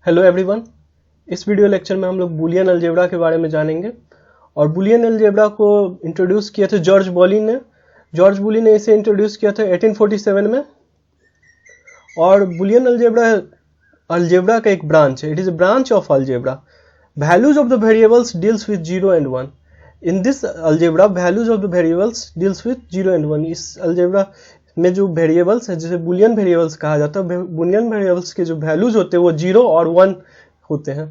Hello everyone. इस video lecture में हम लोग बूलियन अलजेब्रा के बारे में जानेंगे और बूलियन अलजेब्रा को इंट्रोड्यूस किया था जॉर्ज बूली ने इसे इंट्रोड्यूस किया था 1847 में। और बूलियन अलजेब्रा का एक ब्रांच है। It is a branch of algebra. Values of the variables deals with 0 and 1। In this algebra values of the variables deals with 0 and 1। इस अलजेब्रा में जो वेरिएबल्स है जिसे बुलियन वेरिएबल्स कहा जाता है, बुलियन वेरिएबल्स के जो वैल्यूज होते हैं वो 0 और 1 होते हैं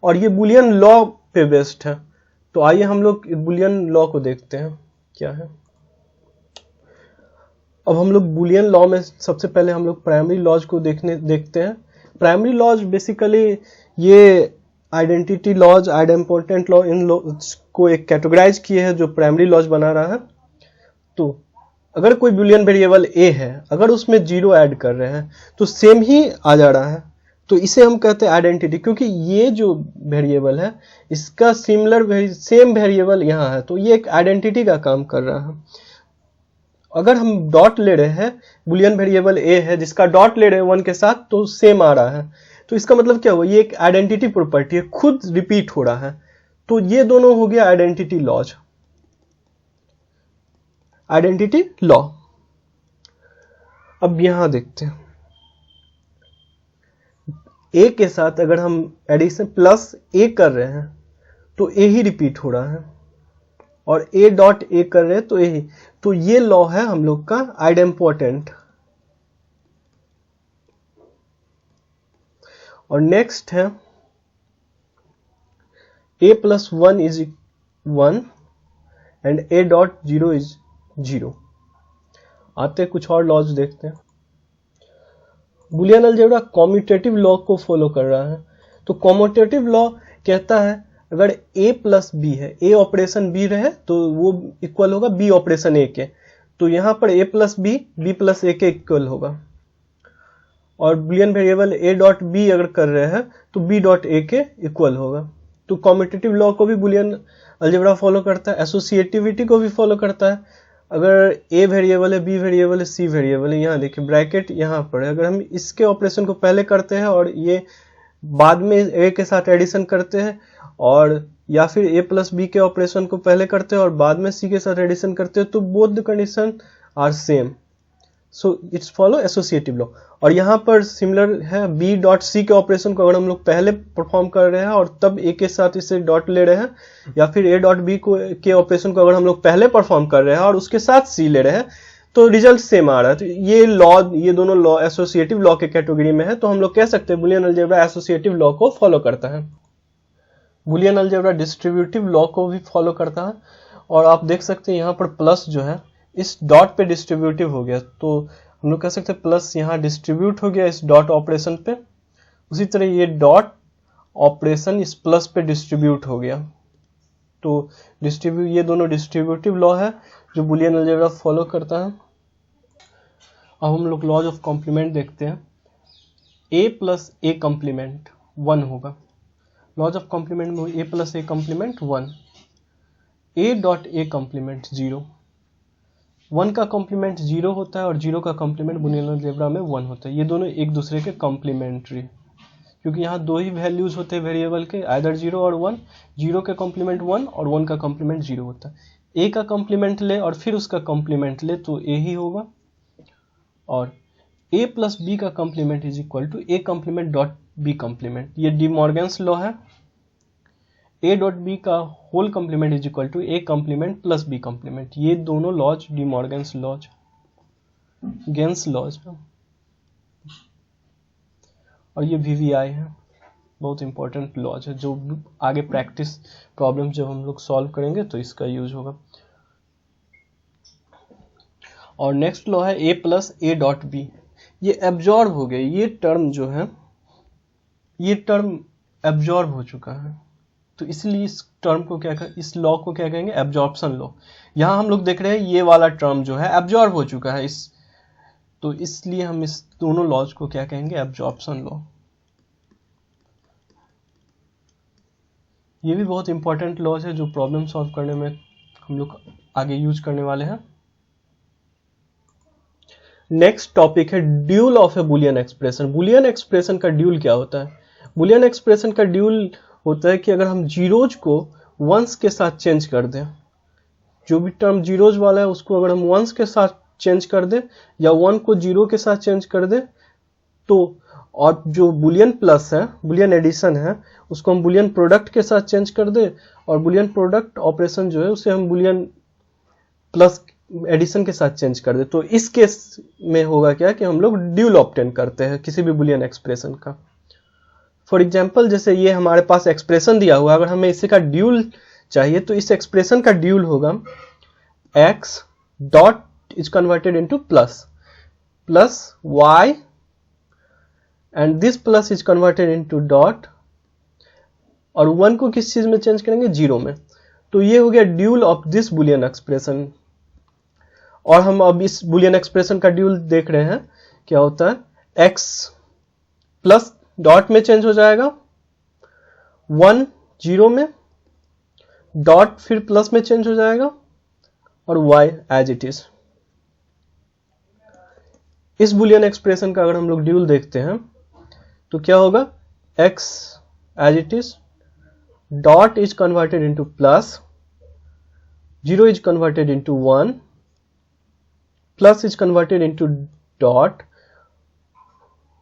और ये बुलियन लॉ पे बेस्ड है। तो आइए हम लोग बुलियन लॉ को देखते हैं क्या है। अब हम लोग बुलियन लॉ में सबसे पहले हम लोग प्राइमरी लॉज को देखते हैं। प्राइमरी लॉज बेसिकली ये आइडेंटिटी लॉज, आइडेम्पोर्टेंट लॉ, इन लॉज को एक कैटेगराइज किए हैं जो प्राइमरी लॉज बना रहा है। तो अगर कोई बुलियन वेरिएबल ए है, अगर उसमें 0 ऐड कर रहे हैं तो सेम ही आ जा रहा है, तो इसे हम कहते हैं आइडेंटिटी, क्योंकि ये जो वेरिएबल है इसका सेम वेरिएबल यहाँ है, तो ये एक आइडेंटिटी का काम कर रहा है। अगर हम डॉट ले रहे हैं, बुलियन वेरिएबल ए है जिसका डॉट ले रहे हैं 1 के साथ, तो सेम आ रहा है, तो इसका मतलब क्या हुआ, ये एक आइडेंटिटी प्रॉपर्टी है, खुद रिपीट हो रहा है। तो ये दोनों हो गया आइडेंटिटी लॉज, आइडेंटिटी लॉ। अब यहां देखते हैं ए के साथ अगर हम एडिशन प्लस ए कर रहे हैं तो ए ही रिपीट हो रहा है और ए डॉट ए कर रहे हैं तो ए ही। तो ये लॉ है हम लोग का आइडेम्पोर्टेंट। और नेक्स्ट है a plus 1 is 1 and a dot 0 is 0। आते कुछ और लॉज देखते हैं। बुलियन अलजेब्रा कॉम्यूटेटिव लॉ को फॉलो कर रहा है। तो कॉम्यूटेटिव लॉ कहता है अगर a प्लस बी है, a ऑपरेशन b रहे तो वो इक्वल होगा b ऑपरेशन a के, तो यहां पर a plus b, b plus a के इक्वल होगा। और boolean variable a dot b अगर कर रहे हैं तो b डॉट a के इक्वल होगा। तो कॉम्यूटेटिव लॉ को भी बुलियन अलजेब्रा फॉलो करता है, एसोसिएटिविटी को भी फॉलो करता है। अगर a वेरिएबल है, b वेरिएबल है, c वेरिएबल है, यहाँ देखिए ब्रैकेट यहाँ पर है, अगर हम इसके ऑपरेशन को पहले करते हैं और ये बाद में a के साथ एडिशन करते हैं, और या फिर a प्लस बी के ऑपरेशन को पहले करते हैं और बाद में c के साथ एडिशन करते हैं, तो both the condition are same, so it's follow associative law. और यहाँ पर सिमिलर है, b डॉट c के ऑपरेशन को अगर हम लोग पहले परफॉर्म कर रहे हैं और तब a के साथ इसे डॉट ले रहे हैं, या फिर a डॉट b के ऑपरेशन को अगर हम लोग पहले परफॉर्म कर रहे हैं और उसके साथ c ले रहे हैं, तो रिजल्ट सेम आ रहा है। तो ये लॉ, ये दोनों लॉ एसोसिएटिव लॉ के कैटेगरी में है, तो हम लोग कह सकते हैं बुलियन अलजेब्रा एसोसिएटिव लॉ को फॉलो करता है। बुलियन अलजेब्रा डिस्ट्रीब्यूटिव लॉ को भी फॉलो करता है। और आप देख सकते हैं यहाँ पर प्लस जो है इस डॉट पे डिस्ट्रीब्यूटिव हो गया, तो हम लोग कह सकते हैं प्लस यहाँ डिस्ट्रीब्यूट हो गया इस डॉट ऑपरेशन पे। उसी तरह ये डॉट ऑपरेशन इस प्लस पे डिस्ट्रीब्यूट हो गया। तो ये दोनों डिस्ट्रीब्यूटिव लॉ है जो बुलियन अलजेब्रा फॉलो करता है। अब हम लोग लॉज ऑफ कॉम्प्लीमेंट देखते हैं। a प्लस ए कॉम्प्लीमेंट 1 होगा। लॉज ऑफ कॉम्प्लीमेंट में a plus A complement 1, a dot A complement 0। 1 का कॉम्प्लीमेंट 0 होता है और 0 का कॉम्प्लीमेंट बुलियन अलजेब्रा में 1 होता है। ये दोनों एक दूसरे के कॉम्प्लीमेंट्री, क्योंकि यहाँ दो ही वैल्यूज होते हैं वेरिएबल के, आइदर 0 और 1। 0 का कॉम्प्लीमेंट 1 और 1 का कॉम्प्लीमेंट 0 होता है। a का कॉम्प्लीमेंट ले और फिर उसका कॉम्प्लीमेंट ले तो a ही होगा। और a प्लस बी का complement is equal to a complement dot b complement. ये डी मॉर्गन्स लॉ है। a डॉट बी का whole complement is equal to a complement plus b complement. ये दोनों लॉज डी मॉर्गन्स लॉज, गेंस laws. और ये VVI है, बहुत इंपॉर्टेंट लॉज है जो आगे प्रैक्टिस प्रॉब्लम जब हम लोग सॉल्व करेंगे तो इसका यूज होगा। और नेक्स्ट लॉ है a plus a dot b. ये एब्जॉर्ब हो गया, ये टर्म जो है ये टर्म एब्जॉर्ब हो चुका है, तो इसलिए इस टर्म को क्या कहें, इस लॉ को क्या कहेंगे, एब्जॉर्प्शन लॉ। यहां हम लोग देख रहे हैं ये वाला टर्म जो है एब्जॉर्ब हो चुका है तो इसलिए हम इस दोनों लॉज को क्या कहेंगे, एब्जॉर्प्शन लॉ। ये भी बहुत इंपॉर्टेंट लॉज है जो प्रॉब्लम सॉल्व करने में हम लोग आगे यूज करने वाले हैं। नेक्स्ट टॉपिक है dual of A Boolean expression. Boolean expression का ड्यूल क्या होता है? बुलियन एक्सप्रेशन का ड्यूल होता है कि अगर हम जीरोज को वंस के साथ चेंज कर दें, जो भी टर्म जीरोज वाला है उसको अगर हम वंस के साथ चेंज कर दें या वन को जीरो के साथ चेंज कर दें, तो और जो बुलियन प्लस है, बुलियन एडिशन है, उसको हम बुलियन प्रोडक्ट के साथ चेंज कर दें, और बुलियन प्रोडक्ट ऑपरेशन जो है उसे हम बुलियन प्लस एडिशन के साथ चेंज कर दे, तो इस केस में होगा क्या कि हम लोग ड्यूल ऑब्टेन करते हैं किसी भी बुलियन एक्सप्रेशन का। फॉर एग्जांपल जैसे ये हमारे पास एक्सप्रेशन दिया हुआ, अगर हमें इसी का ड्यूल चाहिए तो इस एक्सप्रेशन का ड्यूल होगा x dot is converted into plus y and this plus is converted into dot, और 1 को किस चीज में चेंज करेंगे, 0 में। तो ये हो गया dual of this Boolean expression. और हम अब इस बुलियन एक्सप्रेशन का ड्यूल देख रहे हैं, क्या होता है, x प्लस डॉट में चेंज हो जाएगा, 1 0 में, डॉट फिर प्लस में चेंज हो जाएगा, और y एज इट इज। इस बुलियन एक्सप्रेशन का अगर हम लोग ड्यूल देखते हैं तो क्या होगा, x as it is, dot is converted into plus, 0 is converted into 1, plus is converted into dot,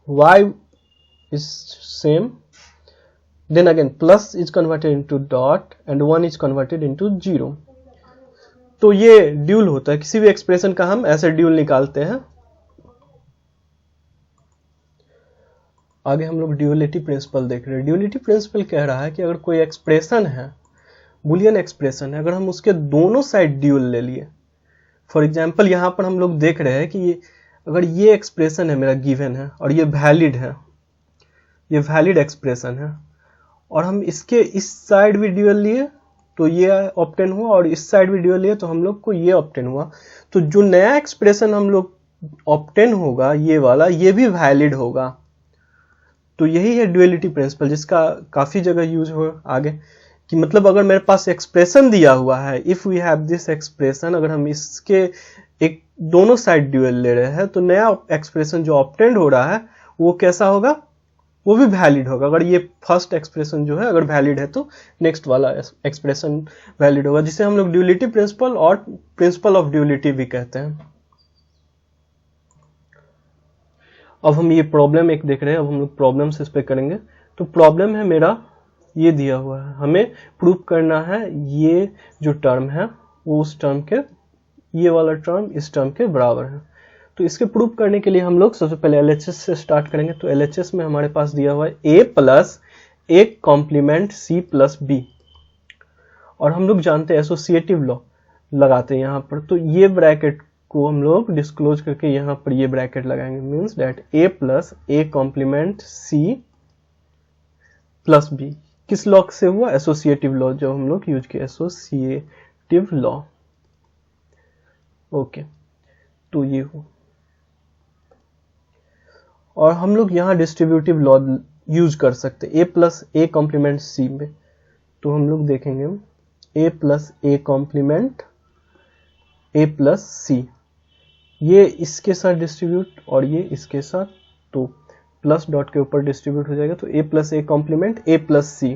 y is same, then again plus is converted into dot and 1 is converted into 0। तो ये dual होता है, किसी भी expression का हम ऐसे dual निकालते हैं। आगे हम लोग ड्यूअलिटी प्रिंसिपल देख रहे हैं। ड्यूअलिटी प्रिंसिपल कह रहा है कि अगर कोई एक्सप्रेशन है, बुलियन एक्सप्रेशन है, अगर हम उसके दोनों साइड ड्यूल ले लिए, फॉर एग्जाम्पल यहाँ पर हम लोग देख रहे हैं कि अगर ये एक्सप्रेशन है मेरा गिवन है और ये वैलिड है, ये वैलिड एक्सप्रेशन है, और हम इसके इस साइड भी ड्यूअल लिए तो ये ऑब्टेन हुआ, और इस साइड भी ड्यूअल लिए तो हम लोग को ये ऑब्टेन हुआ, तो जो नया एक्सप्रेशन हम लोग ऑब्टेन होगा ये वाला, ये भी वैलिड होगा। तो यही है ड्यूअलिटी प्रिंसिपल, जिसका काफी जगह यूज हो आगे, कि मतलब अगर मेरे पास एक्सप्रेशन दिया हुआ है, if we have this expression, अगर हम इसके एक दोनों साइड ड्यूअल ले रहे हैं तो नया एक्सप्रेशन जो ऑब्टेंड हो रहा है वो कैसा होगा, वो भी वैलिड होगा। अगर ये फर्स्ट एक्सप्रेशन जो है अगर वैलिड है तो नेक्स्ट वाला एक्सप्रेशन वैलिड होगा, जिसे हम लोग ड्यूअलिटी प्रिंसिपल और प्रिंसिपल ऑफ ड्यूअलिटी भी कहते हैं। अब हम ये प्रॉब्लम एक देख रहे हैं, अब हम लोग प्रॉब्लम से इस पे करेंगे। तो प्रॉब्लम है मेरा ये दिया हुआ है, हमें प्रूव करना है ये जो टर्म है वो उस टर्म के, ये वाला टर्म इस टर्म के बराबर है। तो इसके प्रूव करने के लिए हम लोग सबसे पहले LHS से स्टार्ट करेंगे। तो LHS में हमारे पास दिया हुआ है a plus a complement c plus b, और हम लोग जानते हैं एसोसिएटिव लॉ लगाते हैं यहाँ पर, तो ये ब्रैकेट को हम लोग डिस्क्लोज करके यहाँ पर ये ब्रैकेट लगाएंगे, means that a plus a complement c plus b किस लॉ से हुआ, एसोसिएटिव लॉ जो हम लोग यूज किया, एसोसिएटिव लॉ। ओके, तो ये हो, और हम लोग यहाँ डिस्ट्रीब्यूटिव लॉ यूज कर सकते हैं a plus a complement c में। तो हम लोग देखेंगे a plus a complement a plus c, ये इसके साथ डिस्ट्रीब्यूट और ये इसके साथ, तो प्लस डॉट के ऊपर डिस्ट्रीब्यूट हो जाएगा, तो a plus a complement a plus c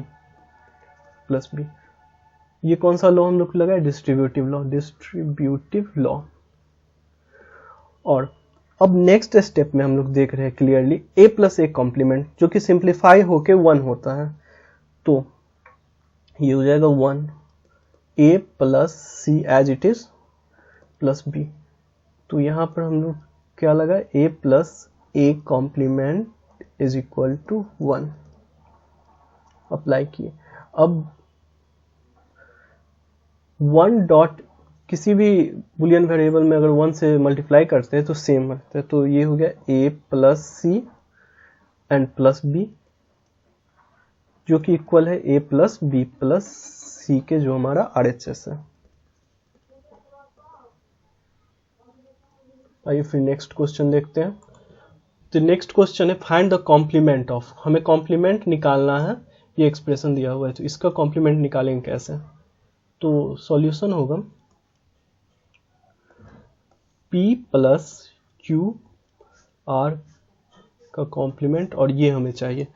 plus b। ये कौन सा लॉ हम लोग लगाए, डिस्ट्रीब्यूटिव लॉ, डिस्ट्रीब्यूटिव लॉ। और अब नेक्स्ट स्टेप में हम लोग देख रहे हैं clearly a plus a complement, जो कि सिंप्लीफाई होके 1 होता है, तो ये हो जाएगा 1 a plus c as it is plus b। तो यहाँ पर हम लोग क्या लगा, a plus a complement is equal to 1 apply किए। अब 1 डॉट किसी भी बुलियन वेरिएबल में अगर 1 से मल्टीप्लाई करते हैं तो सेम रहता है, तो ये हो गया a plus c and plus b, जो कि इक्वल है a plus b plus c के, जो हमारा RHS है। आइए फिर नेक्स्ट क्वेश्चन देखते हैं। तो नेक्स्ट क्वेश्चन है फाइंड द कॉम्प्लीमेंट ऑफ, हमें कॉम्प्लीमेंट निकालना है, ये एक्सप्रेशन दिया हुआ है, तो इसका कॉम्प्लीमेंट निकालेंगे कैसे। तो सॉल्यूशन होगा p प्लस क्यू आर का कॉम्प्लीमेंट और ये हमें चाहिए।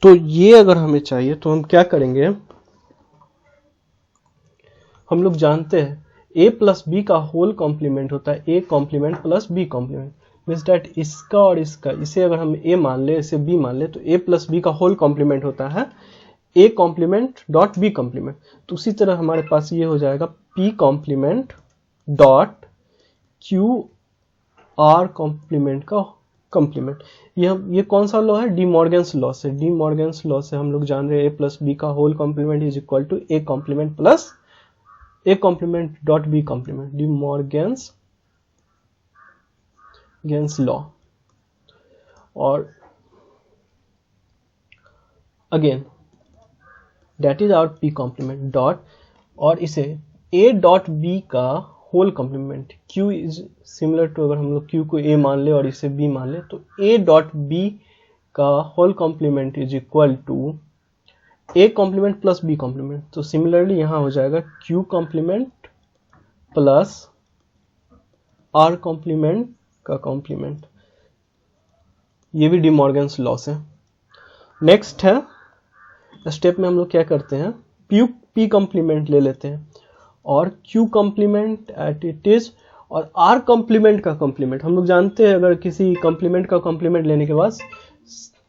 तो ये अगर हमें चाहिए तो हम क्या करेंगे, हम लोग जानते हैं a प्लस बी का होल कॉम्प्लीमेंट होता है a complement plus b complement, means that इसका और इसका, इसे अगर हम a मान ले इसे b मान ले तो a प्लस बी का होल कॉम्प्लीमेंट होता है a complement dot b complement. तो उसी तरह हमारे पास ये हो जाएगा p complement dot q r complement का कॉम्प्लीमेंट। ये कौन सा लॉ है, डी मॉर्गन्स लॉ से। डी मॉर्गन्स लॉ से हम लोग जान रहे हैं a प्लस बी का whole complement is equal to a complement plus a complement dot b complement, De Morgan's law. और again that is our p complement dot, और इसे a डॉट b का whole complement, q is similar to, अगर हम लोग q को a मान ले और इसे b मान ले तो a डॉट b का whole complement is equal to a complement plus b complement. तो सिमिलरली यहां हो जाएगा q complement plus r complement का कॉम्प्लीमेंट। ये भी डी मॉर्गन्स लॉ से। नेक्स्ट है स्टेप में हम लोग क्या करते हैं, p कॉम्प्लीमेंट ले लेते हैं और q complement as it is, और r कॉम्प्लीमेंट का कॉम्प्लीमेंट हम लोग जानते हैं, अगर किसी कॉम्प्लीमेंट का कॉम्प्लीमेंट लेने के बाद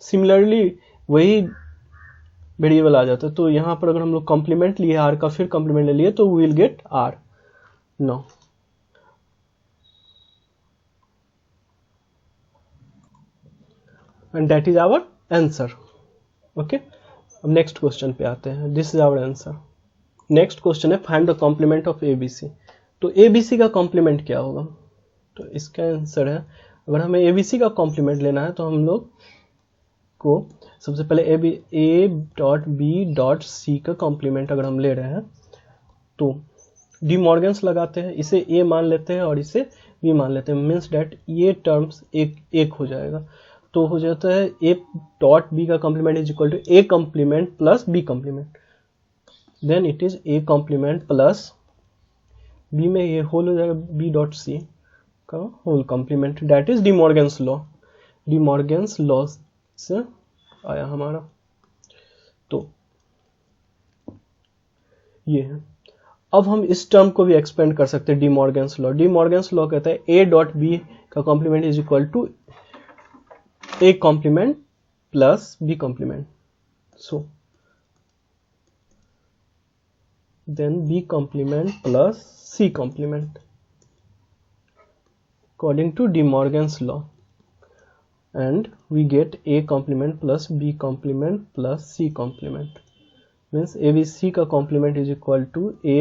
सिमिलरली वही वेरिएबल आ जाता है। तो यहाँ पर अगर हम लोग कॉम्प्लीमेंट लिए r का फिर कॉम्प्लीमेंट ले लिए तो we will get r। No and that is our answer. Okay, अब नेक्स्ट क्वेश्चन पे आते हैं। This is our answer. Next question है find the complement of ABC. तो एबीसी का कॉम्प्लीमेंट क्या होगा, तो इसका आंसर है, अगर हमें एबीसी का कॉम्प्लीमेंट लेना है तो हम लोग को सबसे पहले a dot b dot c का कॉम्प्लीमेंट अगर हम ले रहे हैं तो डी मॉर्गन्स लगाते हैं, इसे ए मान लेते हैं और इसे बी मान लेते हैं, मीन्स डैट ये टर्म्स एक हो जाएगा। तो हो जाता है ए डॉट बी का complement is equal to a complement plus B complement, then it is a complement plus b में ये होल हो जाएगा बी डॉट सी का whole complement, that is De Morgan's law. De Morgan's law से आया हमारा। तो ये है। अब हम इस टर्म को भी एक्सपेंड कर सकते हैं, De Morgan's law. De Morgan's law कहता है ए डॉट बी का complement is equal to a complement plus B complement, so then b complement plus c complement according to De Morgan's law, and we get a complement plus b complement plus c complement, means abc का complement is equal to a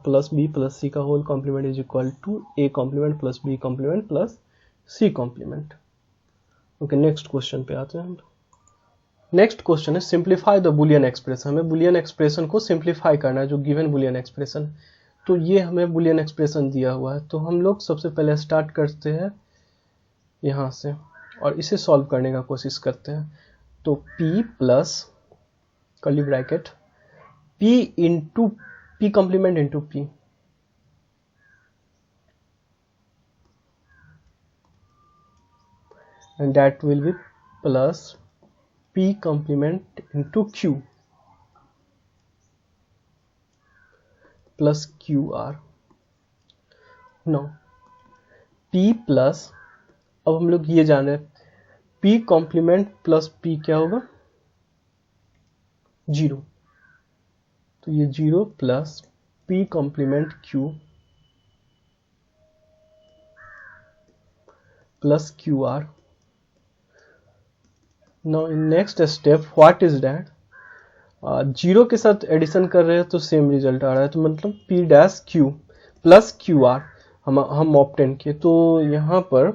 plus b plus c का whole complement is equal to a complement plus b complement plus c complement। okay, next question पे आते हैं हम। Next question है simplify the Boolean expression. हमें Boolean expression को simplify करना है, जो गिवन बुलियन एक्सप्रेशन। तो ये हमें बुलियन एक्सप्रेशन दिया हुआ है, तो हम लोग सबसे पहले स्टार्ट करते हैं यहाँ से और इसे सॉल्व करने का कोशिश करते हैं। तो p plus curly bracket p into p complement into p, and that will be plus p complement into q plus qr। No p plus, अब हम लोग ये जान रहे p कॉम्प्लीमेंट प्लस p क्या होगा, 0। तो ये 0 plus p complement q plus qr। Now in next step what is that, 0 के साथ एडिशन कर रहे हैं तो सेम रिजल्ट आ रहा है, तो मतलब p dash q plus qr हम ऑप्टेन किए। तो यहाँ पर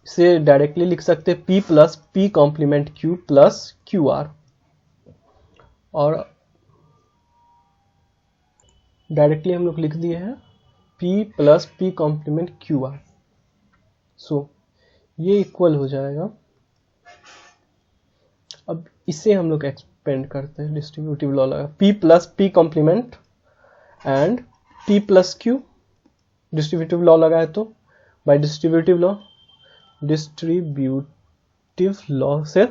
इसे डायरेक्टली लिख सकते हैं p plus p complement q plus qr, और डायरेक्टली हम लोग लिख दिए हैं p plus p complement qr। So ये इक्वल हो जाएगा। अब इसे हम लोग एक्सपेंड करते हैं, डिस्ट्रीब्यूटिव लॉ लगा p plus p complement and p plus q distributive law लगाए तो बाय डिस्ट्रीब्यूटिव लॉ से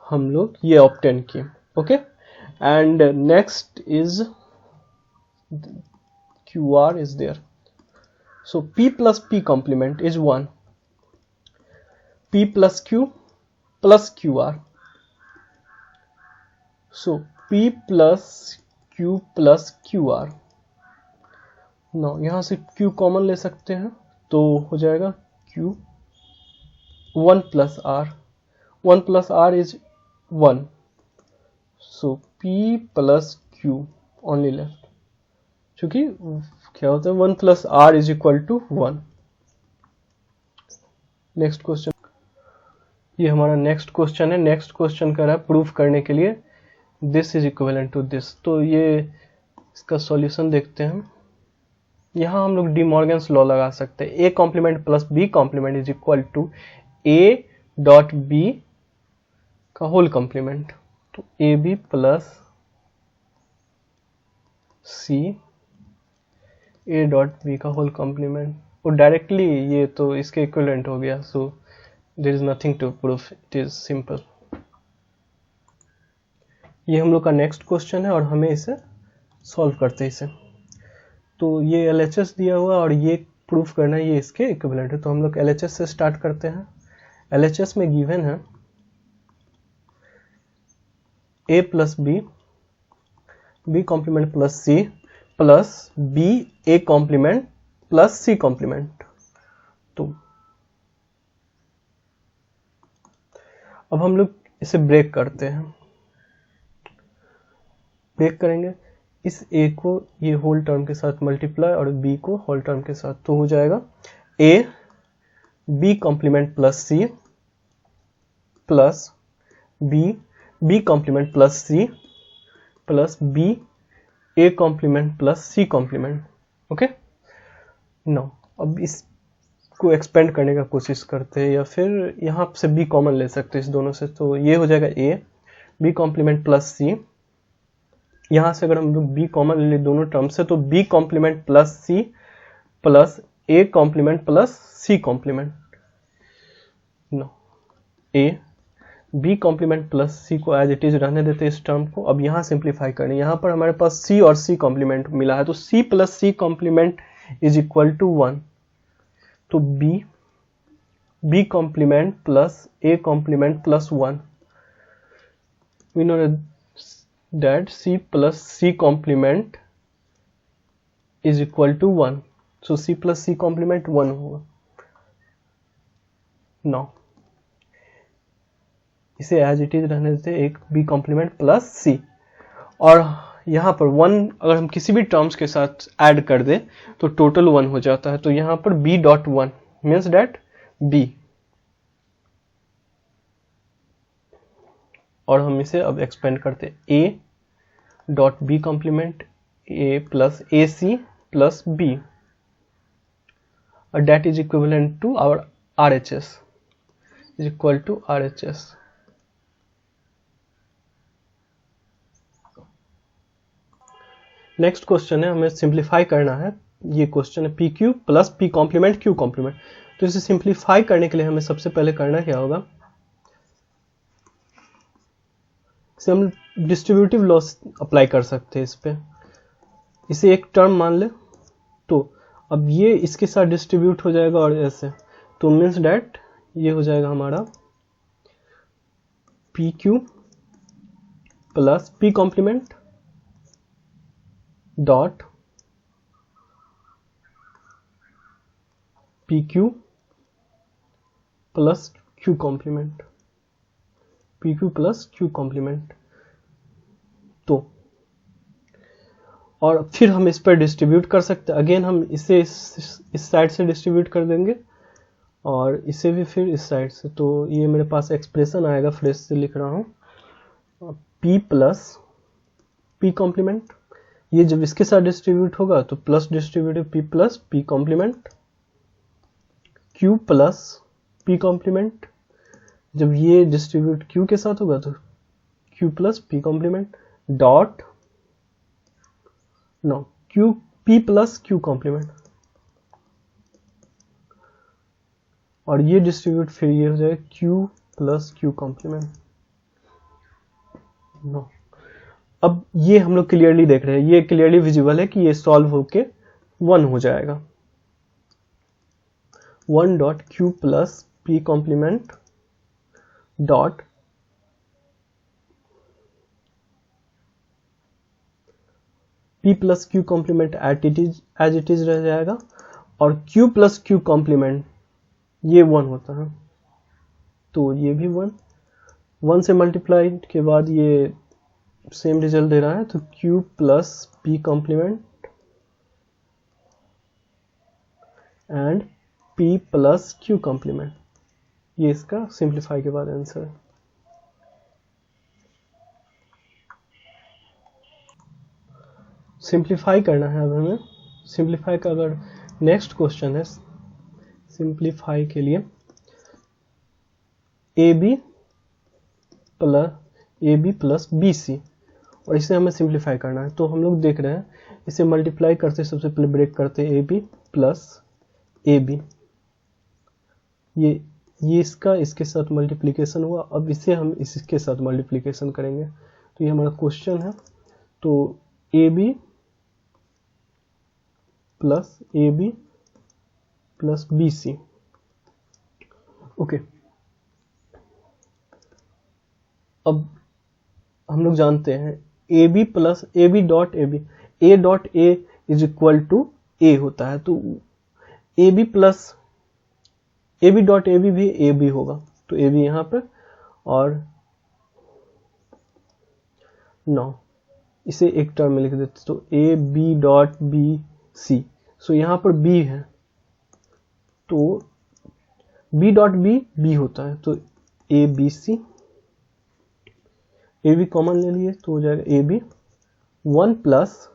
हम लोग ये ऑब्टेन किए. Okay, and next is QR is there. So P plus P complement is 1. P plus Q plus QR. So P plus Q plus QR. Now यहाँ से Q common ले सकते हैं तो हो जाएगा Q 1 plus R. 1 plus R is 1. So P plus Q only left. क्योंकि क्या होता है 1 plus R is equal to 1. Next question, ये हमारा नेक्स्ट क्वेश्चन है. नेक्स्ट क्वेश्चन कर रहा है प्रूफ करने के लिए this is equivalent to this. तो ये इसका सॉल्यूशन देखते हैं. यहाँ हम लोग डी मॉर्गन्स लॉ लगा सकते हैं. A complement plus B complement is equal to A dot B का होल कॉम्प्लीमेंट. तो A B plus C A dot B का होल कॉम्प्लीमेंट. और डायरेक्टली ये तो इसके इक्विवेलेंट हो गया. So there is nothing to proof, it is simple. ये हम लोग का नेक्स्ट क्वेश्चन है और हमें इसे सॉल्व करते हैं इसे. तो ये LHS दिया हुआ और ये प्रूफ करना है ये इसके इक्विवेलेंट है. तो हम लोग LHS से स्टार्ट करते हैं. LHS में गिवन है a plus B, B complement plus C plus B A complement plus C complement. तो अब हम लोग इसे ब्रेक करते हैं. ब्रेक करेंगे इस a को ये होल टर्म के साथ मल्टीप्लाई और b को होल टर्म के साथ. तो हो जाएगा a b complement plus C plus b complement plus C plus b a complement plus C complement. Okay, no अब इसको एक्सपेंड करने का कोशिश करते हैं या फिर यहाँ से b कॉमन ले सकते हैं इस दोनों से. तो ये हो जाएगा a b कॉम्प्लीमेंट प्लस सी. यहाँ से अगर हम लोग b कॉमन ले दोनों टर्म से तो b complement plus C plus a complement plus C complement. No a b complement plus C को एज इट इज रहने देते इस टर्म को. अब यहाँ सिंप्लीफाई करें. यहाँ पर हमारे पास c और c कॉम्प्लीमेंट मिला है तो c plus C complement is equal to 1. तो b complement plus a complement plus 1. We know that c plus c complement is equal to 1. So c plus c complement 1 होगा. Now इसे as it is रहने देते एक b complement plus c. और यहाँ पर 1 अगर हम किसी भी टर्म्स के साथ ऐड कर दे तो टोटल 1 हो जाता है. तो यहाँ पर b dot 1 means that b. और हम इसे अब एक्सपेंड करते a dot B complement a plus A C plus b और that is equivalent to our RHS is equal to RHS. Next question है, हमें सिंप्लीफाई करना है. ये क्वेश्चन है P Q plus P complement Q complement. तो इसे simplify करने के लिए हमें सबसे पहले करना क्या होगा, इसे हम डिस्ट्रीब्यूटिव लॉ अप्लाई कर सकते हैं इस पे. इसे एक टर्म मान ले तो अब ये इसके साथ डिस्ट्रीब्यूट हो जाएगा और ऐसे. तो मीन्स डेट ये हो जाएगा हमारा P Q plus P complement dot P Q plus Q complement. P Q plus Q complement. तो और फिर हम इस पर डिस्ट्रीब्यूट कर सकते हैं. अगेन हम इसे इस साइड से डिस्ट्रीब्यूट कर देंगे और इसे भी फिर इस साइड से. तो ये मेरे पास एक्सप्रेशन आएगा, फ्रेश से लिख रहा हूँ, p प्लस p कॉम्प्लीमेंट. ये जब इसके साथ डिस्ट्रीब्यूट होगा तो plus distributive p plus p complement, q plus p complement. जब ये डिस्ट्रीब्यूट q के साथ होगा तो q plus p complement dot no q p plus q complement. और ये डिस्ट्रीब्यूट फिर ये हो जाएगा q plus Q complement. No, अब ये हम लोग क्लियरली देख रहे हैं, ये क्लियरली विजिबल है कि ये सॉल्व होके 1 हो जाएगा। 1 dot Q plus P complement dot p plus Q complement as it is रह जाएगा, और q प्लस क्यू कॉम्प्लीमेंट ये 1 होता है, तो ये भी 1 से मल्टीप्लाइड के बाद ये सेम रिजल्ट दे रहा है, तो q plus P complement and p plus Q complement, ये इसका सिंप्लीफाई के बाद आंसर है। सिंप्लीफाई करना है अब हमें। सिंप्लीफाई का अगर नेक्स्ट क्वेश्चन है, सिंप्लीफाई के लिए AB प्लस BC, और इसे हमें सिंप्लीफाई करना है। तो हम लोग देख रहे हैं, इसे मल्टीप्लाई करते सबसे पहले ब्रेक करते AB प्लस AB, ये इसके साथ मल्टीप्लिकेशन हुआ, अब इसे हम इसके साथ मल्टीप्लिकेशन करेंगे, तो ये हमारा क्वेश्चन है। तो AB प्लस BC, ओके। अब हम लोग जानते हैं AB dot A is equal to A होता है, तो AB डॉट AB भी AB होगा, तो AB यहाँ पर, और 9 इसे एक टर्म में लिख देते, तो AB डॉट BC, सो यहाँ पर B है, तो B डॉट B होता है, तो ABC, AB कॉमन ले लिए तो हो जाएगा AB 1 प्लस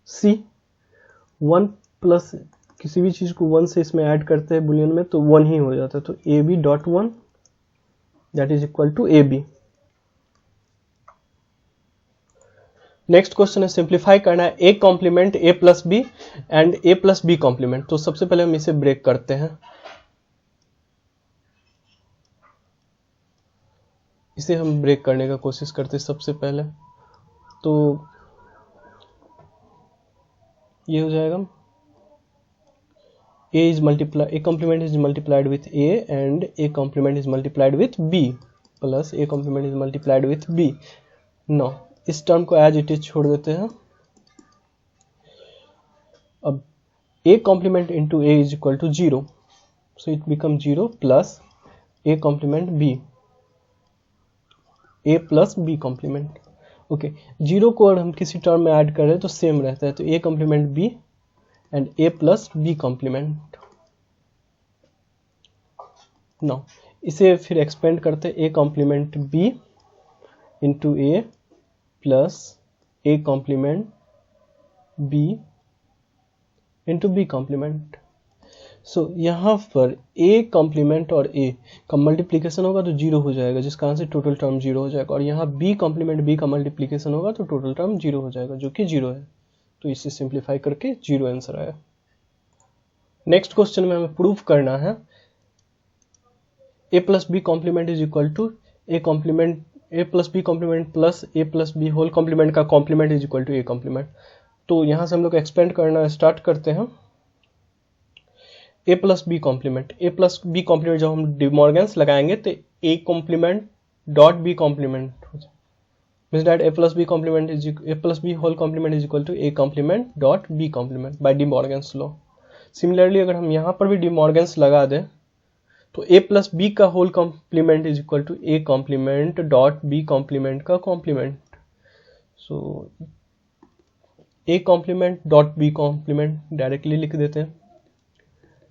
C, 1 प्लस किसी भी चीज को 1 से इसमें ऐड करते हैं बुलियन में तो 1 ही हो जाता है, तो AB dot 1 that is equal to AB। Next question है सिंप्लीफाई करना है A complement A plus B and A plus B complement. तो सबसे पहले हम इसे ब्रेक करते हैं, इसे हम ब्रेक करने का कोशिश करते हैं सबसे पहले, तो ये हो जाएगा A complement is multiplied with A and A complement is multiplied with B plus A complement is multiplied with B। Now इस टर्म को एज इट इज छोड़ देते हैं। अब A complement into A is equal to 0, so it becomes 0 plus A complement B, A plus B complement। Okay, 0 को अगर हम किसी टर्म में ऐड कर रहे हैं तो सेम रहता है, तो A complement B and A plus B complement। Now इसे फिर एक्सपेंड करते हैं, A complement B into A plus A complement B into B complement। सो यहाँ पर A कॉम्प्लीमेंट और A का मल्टीप्लिकेशन होगा तो 0 हो जाएगा, जिसका आंसर टोटल टर्म 0 हो जाएगा, और यहाँ B कॉम्प्लीमेंट B का मल्टीप्लिकेशन होगा तो टोटल टर्म 0 हो जाएगा, जो कि 0 है, तो इसे सिंप्लीफाई करके 0 आंसर आया। नेक्स्ट क्वेश्चन में हमें प्रूफ करना है A plus B complement is equal to A plus B complement plus A plus B whole complement का complement is equal to A complement. तो यहाँ से हम लोग एक्सपेंड करना स्टार्ट करते हैं। A प्लस बी कॉम्प्लीमेंट जब हम डिमॉर्गन्स लगाएंगे तो A complement dot B complement means that A plus B whole complement is equal to A complement dot B complement by De Morgan's law. Similarly अगर हम यहाँ पर भी डिमॉर्गन्स लगा दें तो A प्लस बी का whole complement is equal to A complement dot B complement का complement. So A complement dot B complement directly लिख देते हैं,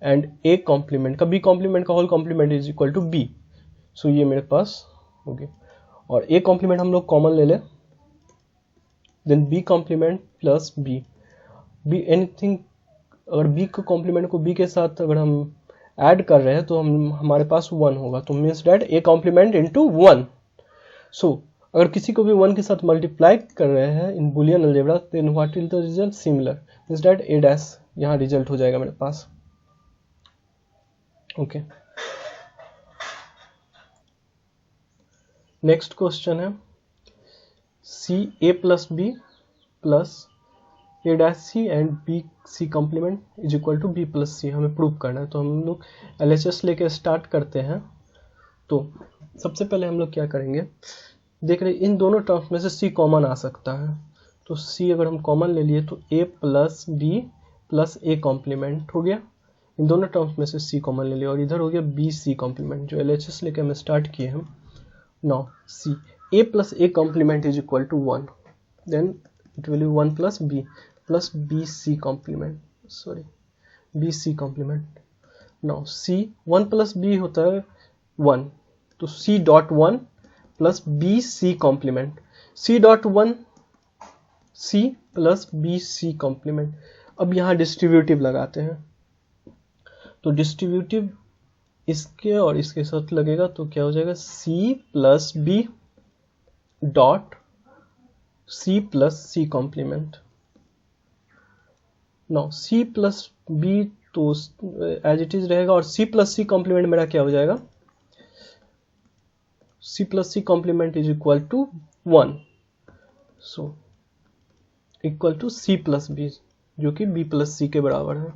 एंड A कॉम्प्लीमेंट का B कॉम्प्लीमेंट का whole complement is equal to B। So ये मेरे पास हो गया, और A कॉम्प्लीमेंट हम लोग कॉमन ले लें, then B complement plus B anything, अगर B को कॉम्प्लीमेंट को B के साथ अगर हम ऐड कर रहे हैं तो हमारे पास 1 होगा, तो means that A complement into 1। So अगर किसी को भी 1 के साथ मल्टीप्लाई कर रहे हैं in Boolean algebra, then what will the result similar, means that A dash यहाँ रिजल्ट हो जाएगा मेरे पास। ओके नेक्स्ट क्वेश्चन है C A plus B plus A dash C and B C complement is equal to B plus C हमें prove करना है। तो हम लोग LHS लेके स्टार्ट करते हैं। तो सबसे पहले हम लोग क्या करेंगे, देख रहे इन दोनों टर्म्स में से सी कॉमन आ सकता है। तो सी अगर हम कॉमन ले लिए तो A plus B plus A complement हो गया। इन दोनों टर्म्स में से सी कॉमन ले लिया और इधर हो गया बी सी कॉम्प्लीमेंट जो LHS लेके हमें स्टार्ट किए हम। Now C A plus A complement is equal to 1, then it will be 1 plus B C complement, sorry B C complement. Now C 1 plus B होता है 1, तो C dot 1 plus B C complement, C dot 1 C plus B C complement. अब यहाँ distributive लगाते हैं, तो distributive इसके और इसके साथ लगेगा तो क्या हो जाएगा C plus B dot C plus C complement. Now C plus B तो एज इट इज रहेगा और सी प्लस सी कॉम्प्लीमेंट मेरा क्या हो जाएगा, C plus C complement is equal to 1, so equal to C plus B जो कि B plus C के बराबर है।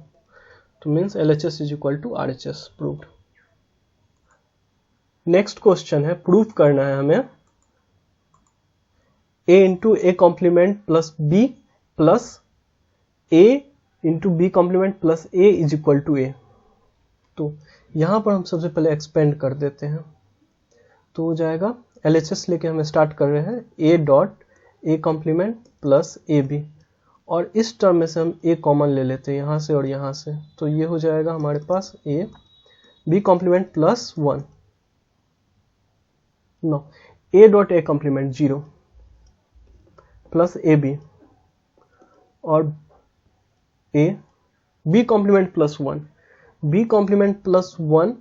तो means LHS is equal to RHS proved. Next question है प्रूव करना है हमें a into A complement plus B plus A into B complement plus A is equal to A. तो यहां पर हम सबसे पहले एक्सपेंड कर देते हैं, तो हो जाएगा LHS लेके हमें स्टार्ट कर रहे हैं a dot A complement plus A B, और इस टर्म में से हम a कॉमन ले लेते हैं यहाँ से और यहाँ से, तो ये हो जाएगा हमारे पास a b complement plus 1, no a dot A complement 0 plus A B और a b complement plus 1, b complement plus 1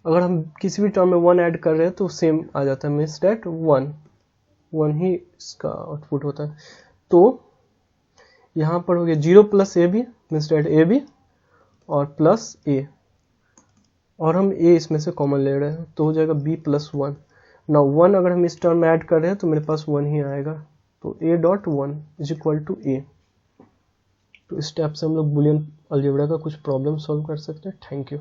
अगर हम किसी भी टर्म में 1 ऐड कर रहे हैं तो सेम आ जाता है, मीन्स डेट 1 ही इसका आउटपुट होता है। तो यहाँ पर हो गया 0 plus A B means that A B और प्लस ए, और हम ए इसमें से कॉमन ले रहे हैं तो हो जाएगा b प्लस 1। ना 1 अगर हम इस टर्म में ऐड कर रहे हैं तो मेरे पास 1 ही आएगा, तो a dot 1 is equal to A. तो इस स्टेप से हम लोग बुलियन अलजेब्रा का कुछ प्रॉब्लम सॉल्व कर सकते हैं। Thank you.